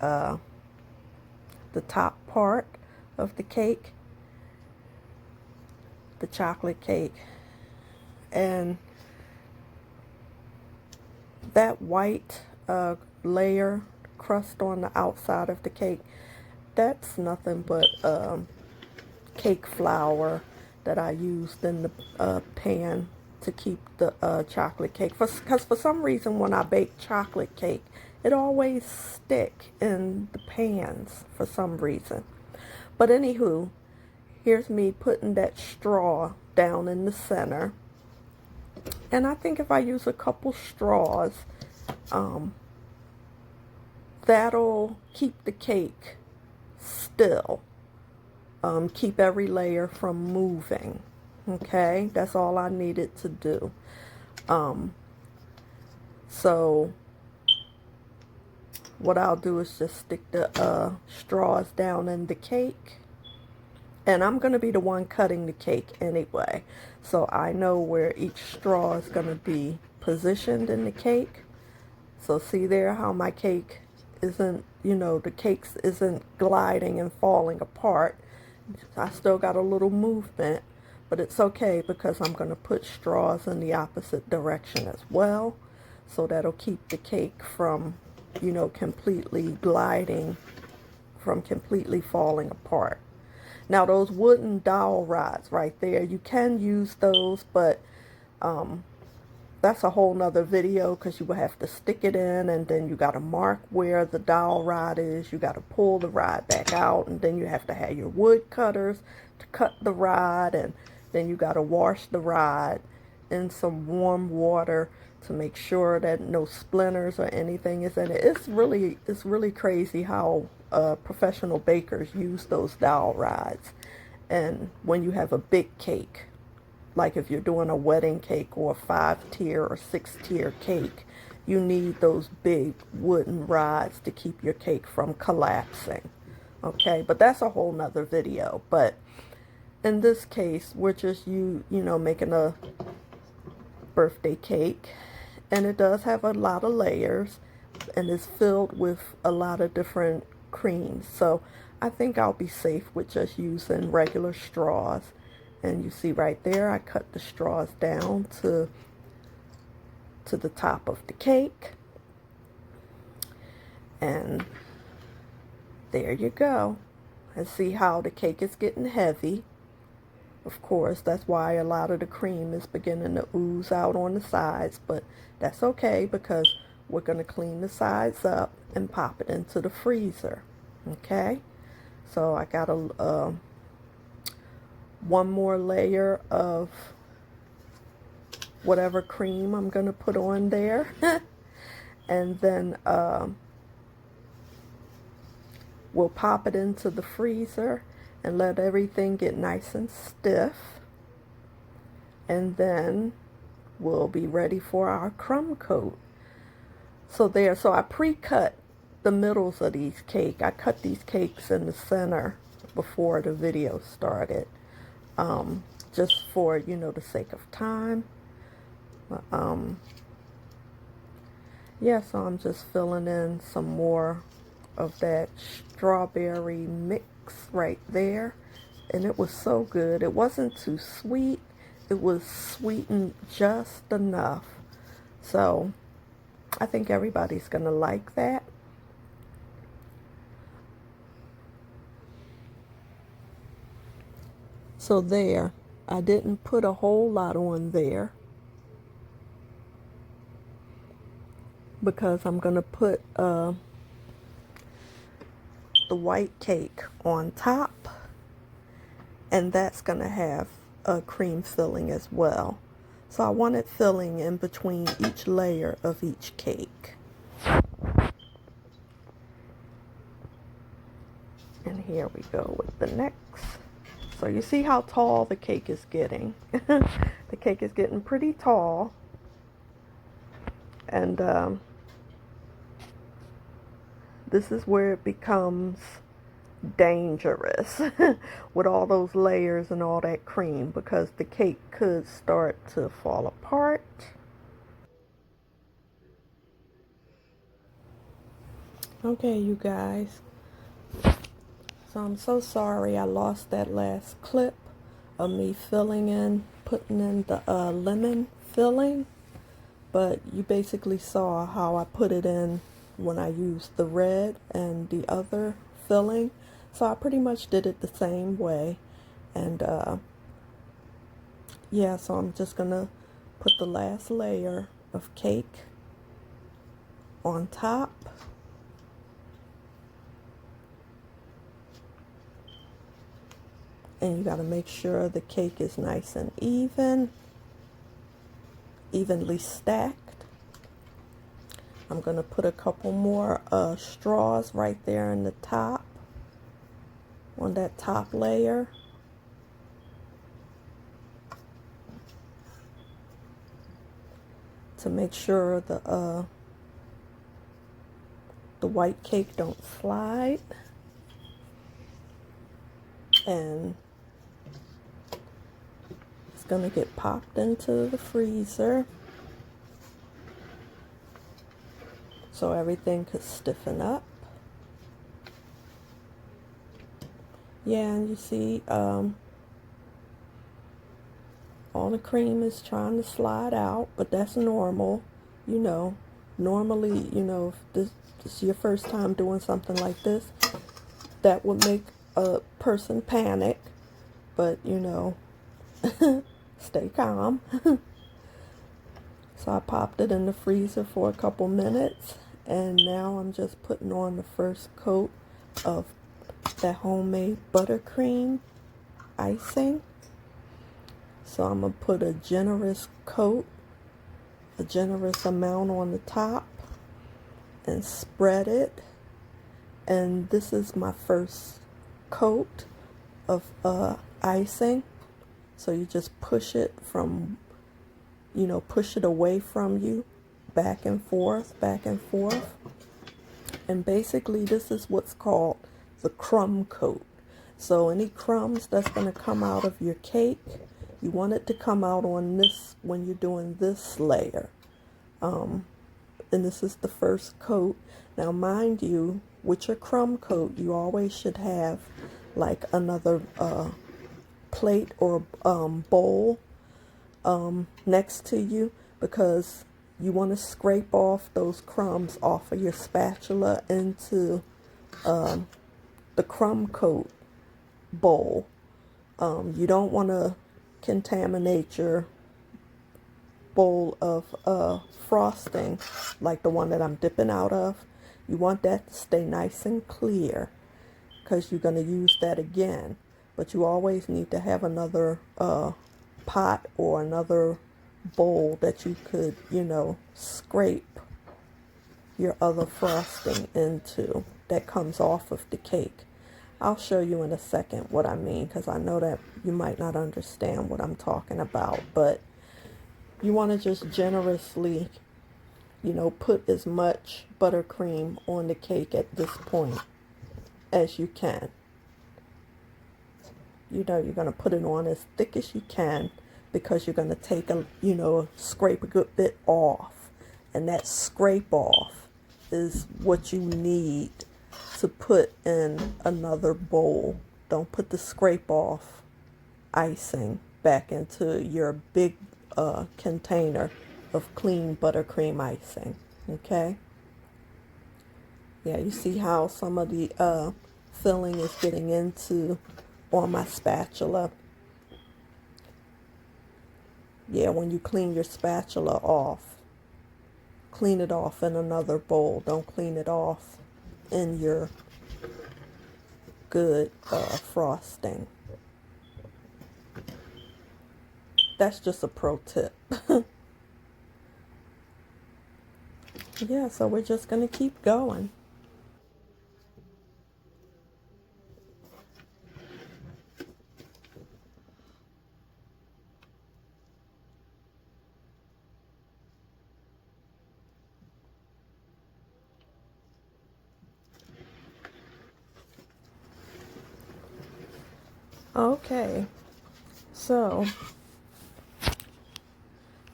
top part of the cake, the chocolate cake, and that white layer crust on the outside of the cake, that's nothing but cake flour that I used in the pan to keep the chocolate cake. Because for some reason when I bake chocolate cake, it always stick in the pans for some reason. But anywho, here's me putting that straw down in the center. And I think if I use a couple straws, that'll keep the cake still. Keep every layer from moving. Okay, that's all I needed to do. So what I'll do is just stick the straws down in the cake. And I'm going to be the one cutting the cake anyway. So I know where each straw is going to be positioned in the cake. So see there how my cake isn't, you know, the cake isn't gliding and falling apart. I still got a little movement, but it's okay because I'm going to put straws in the opposite direction as well. So that'll keep the cake from, you know, completely gliding, from completely falling apart. Now those wooden dowel rods right there, you can use those, but that's a whole nother video because you will have to stick it in, and then you got to mark where the dowel rod is. You got to pull the rod back out, and then you have to have your wood cutters to cut the rod, and then you got to wash the rod in some warm water to make sure that no splinters or anything is in it. It's really crazy how professional bakers use those dowel rods. And when you have a big cake, like if you're doing a wedding cake or a 5-tier or 6-tier cake, you need those big wooden rods to keep your cake from collapsing. Okay, but that's a whole nother video. But in this case, we're just you know, making a birthday cake, and it does have a lot of layers and is filled with a lot of different creams. So I think I'll be safe with just using regular straws. And you see right there, I cut the straws down to the top of the cake. And there you go. And see how the cake is getting heavy. Of course, that's why a lot of the cream is beginning to ooze out on the sides. But that's okay because we're going to clean the sides up and pop it into the freezer. Okay? So I got one more layer of whatever cream I'm going to put on there. And then we'll pop it into the freezer and let everything get nice and stiff. And then we'll be ready for our crumb coat. So there, so I pre-cut the middles of these cakes. I cut these cakes in the center before the video started. Just for, you know, the sake of time. Yeah, so I'm just filling in some more of that strawberry mix right there. And it was so good. It wasn't too sweet. It was sweetened just enough. So I think everybody's gonna like that. So there, I didn't put a whole lot on there because I'm going to put the white cake on top, and that's going to have a cream filling as well. So I wanted filling in between each layer of each cake. And here we go with the next. So you see how tall the cake is getting. The cake is getting pretty tall. And this is where it becomes dangerous with all those layers and all that cream, because the cake could start to fall apart. Okay, you guys. So I'm so sorry I lost that last clip of me putting in the lemon filling. But you basically saw how I put it in when I used the red and the other filling. So I pretty much did it the same way. And yeah, so I'm just going to put the last layer of cake on top. And you got to make sure the cake is nice and evenly stacked. I'm going to put a couple more straws right there in the top, on that top layer. To make sure the white cake don't slide. And it's going to get popped into the freezer. so everything could stiffen up. Yeah, and you see all the cream is trying to slide out, but that's normal. You know, normally, you know, if this is your first time doing something like this, that would make a person panic, but you know, stay calm. So I popped it in the freezer for a couple minutes, and now I'm just putting on the first coat of that homemade buttercream icing. So I'm going to put a generous coat, a generous amount on the top, and spread it. And this is my first coat of icing. So you just push it from, you know, push it away from you, back and forth, back and forth. And basically this is what's called the crumb coat. So any crumbs that's going to come out of your cake, you want it to come out on this when you're doing this layer. And this is the first coat. Now mind you, with your crumb coat, you always should have like another plate or bowl next to you, because you want to scrape off those crumbs off of your spatula into the crumb coat bowl. You don't want to contaminate your bowl of frosting like the one that I'm dipping out of. You want that to stay nice and clear, because you're going to use that again. But you always need to have another pot or another bowl that you could, you know, scrape your other frosting into that comes off of the cake. I'll show you in a second what I mean, because I know that you might not understand what I'm talking about, but you want to just generously, you know, put as much buttercream on the cake at this point as you can. You know, you're going to put it on as thick as you can, because you're going to take a, you know, scrape a good bit off. And that scrape off is what you need to put in another bowl. Don't put the scrape off icing back into your big container of clean buttercream icing. Okay? Yeah, you see how some of the filling is getting into on my spatula. Yeah, when you clean your spatula off, clean it off in another bowl. Don't clean it off in your good frosting. That's just a pro tip. Yeah, so we're just going to keep going. Okay, so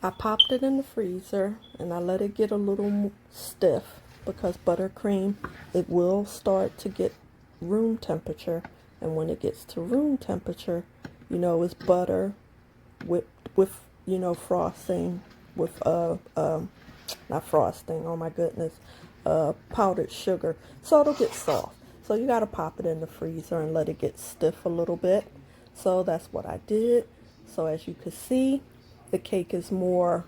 I popped it in the freezer and I let it get a little stiff, because buttercream, it will start to get room temperature, and when it gets to room temperature, you know, it's butter with you know, frosting with not frosting, oh my goodness, powdered sugar, so it'll get soft. So you got to pop it in the freezer and let it get stiff a little bit. So that's what I did. So as you can see, the cake is more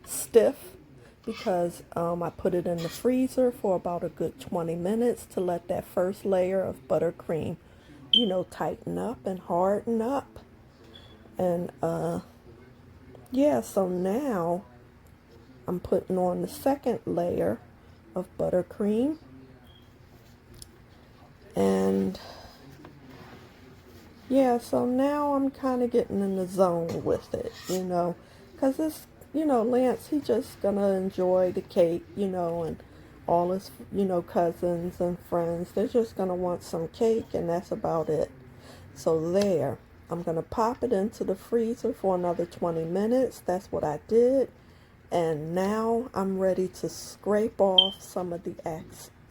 stiff, because I put it in the freezer for about a good 20 minutes to let that first layer of buttercream, you know, tighten up and harden up. And yeah, so now I'm putting on the second layer of buttercream, and yeah, so now I'm kind of getting in the zone with it, you know, because it's, you know, Lance, he just gonna enjoy the cake, you know, and all his, you know, cousins and friends, they're just gonna want some cake, and that's about it. So there, I'm gonna pop it into the freezer for another 20 minutes. That's what I did. And now I'm ready to scrape off some of the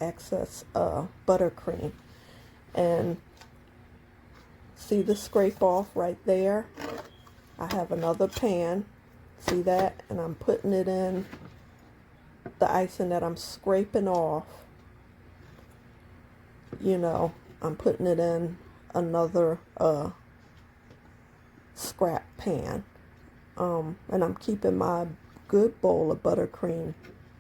excess buttercream. And see the scrape off right there? I have another pan. See that? And I'm putting it in the icing that I'm scraping off. You know, I'm putting it in another scrap pan. And I'm keeping my good bowl of buttercream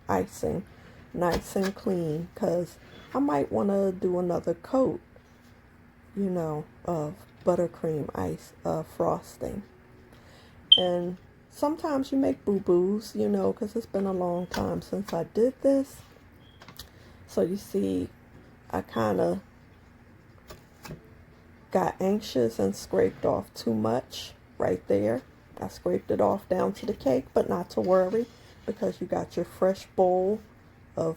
icing nice and clean, because I might want to do another coat, you know, of buttercream ice frosting. And sometimes you make boo-boos, you know, because it's been a long time since I did this. So you see, I kind of got anxious and scraped off too much right there. I scraped it off down to the cake, but not to worry, because you got your fresh bowl of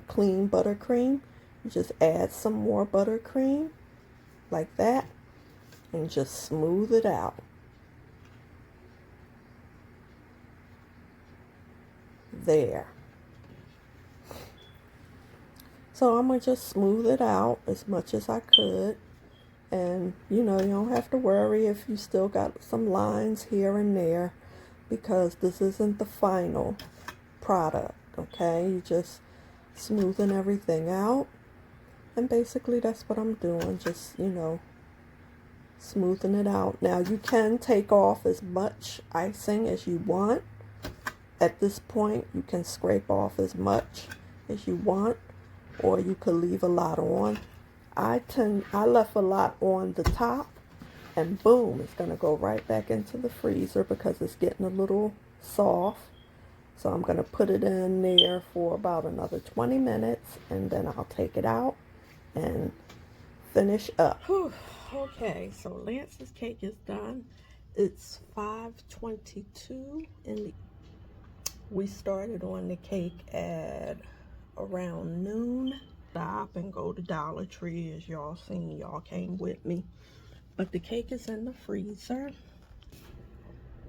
clean buttercream. You just add some more buttercream like that and just smooth it out. There. So I'm going to just smooth it out as much as I could. And, you know, you don't have to worry if you still got some lines here and there, because this isn't the final product, okay? You just smoothing everything out. And basically that's what I'm doing, just, you know, smoothing it out. Now you can take off as much icing as you want. At this point, you can scrape off as much as you want, or you could leave a lot on. I left a lot on the top, and boom, it's going to go right back into the freezer because it's getting a little soft. So I'm going to put it in there for about another 20 minutes, and then I'll take it out and finish up. Whew. Okay, so Lance's cake is done. It's 5:22 in the we started on the cake at around noon. Stop and go to Dollar Tree, as y'all seen. Y'all came with me. But the cake is in the freezer.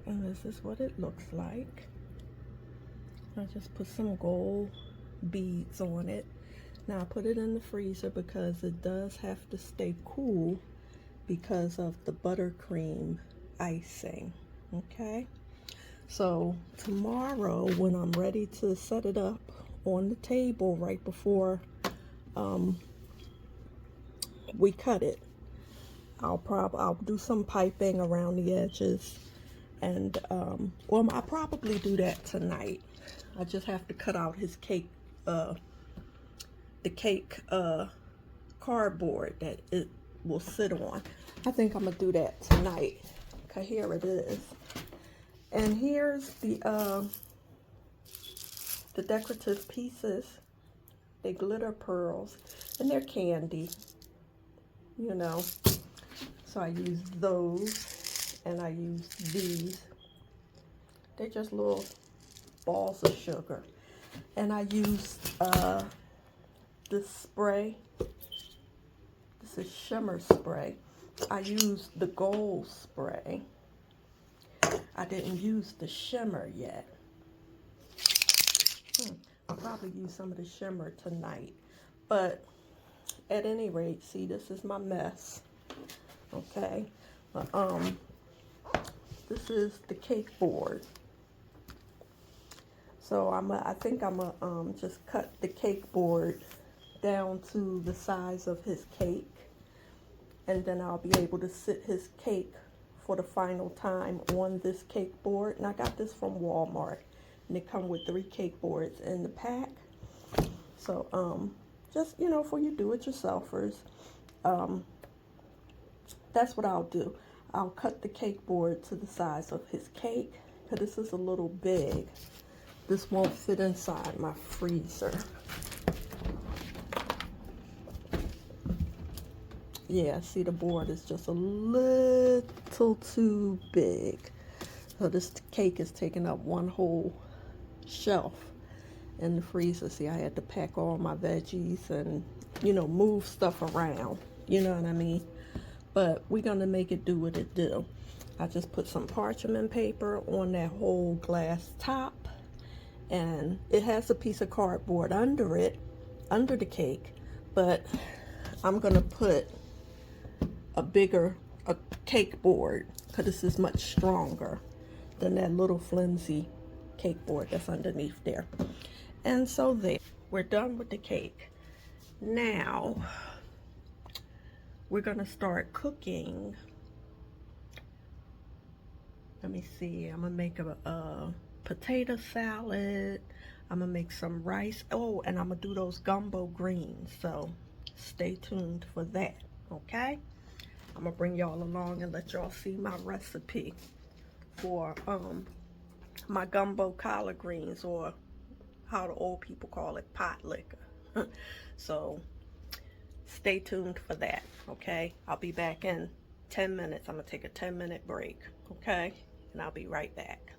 And this is what it looks like. I just put some gold beads on it. Now I put it in the freezer because it does have to stay cool because of the buttercream icing. Okay? So tomorrow, when I'm ready to set it up on the table right before we cut it, I'll do some piping around the edges, and well, I'll probably do that tonight. I just have to cut out his cake, the cake cardboard that it will sit on. I think I'm gonna do that tonight. Okay, here it is. And here's the decorative pieces. They glitter pearls, and they're candy, you know. So I used those, and I used these. They're just little balls of sugar. And I used this spray. This is shimmer spray. I used the gold spray. I didn't use the shimmer yet. I'll probably use some of the shimmer tonight. But at any rate, see, this is my mess. Okay. This is the cake board. So I think I'm gonna just cut the cake board down to the size of his cake, and then I'll be able to sit his cake for the final time on this cake board. And I got this from Walmart, and they come with 3 cake boards in the pack. So just, you know, for you do-it-yourselfers, that's what I'll do. I'll cut the cake board to the size of his cake, because this is a little big. This won't fit inside my freezer. Yeah, see, the board is just a little too big. So this cake is taking up one whole shelf in the freezer. See, I had to pack all my veggies and, you know, move stuff around. You know what I mean? But we're going to make it do what it do. I just put some parchment paper on that whole glass top, and it has a piece of cardboard under it, under the cake, but I'm gonna put a cake board, because this is much stronger than that little flimsy cake board that's underneath there. And so there, we're done with the cake. Now we're gonna start cooking. Let me see, I'm gonna make a potato salad. I'm gonna make some rice. Oh, and I'm gonna do those gumbo greens, so stay tuned for that, okay? I'm gonna bring y'all along and let y'all see my recipe for my gumbo collard greens, or how the old people call it, pot liquor. So stay tuned for that, okay? I'll be back in 10 minutes. I'm gonna take a 10-minute break, okay? And I'll be right back.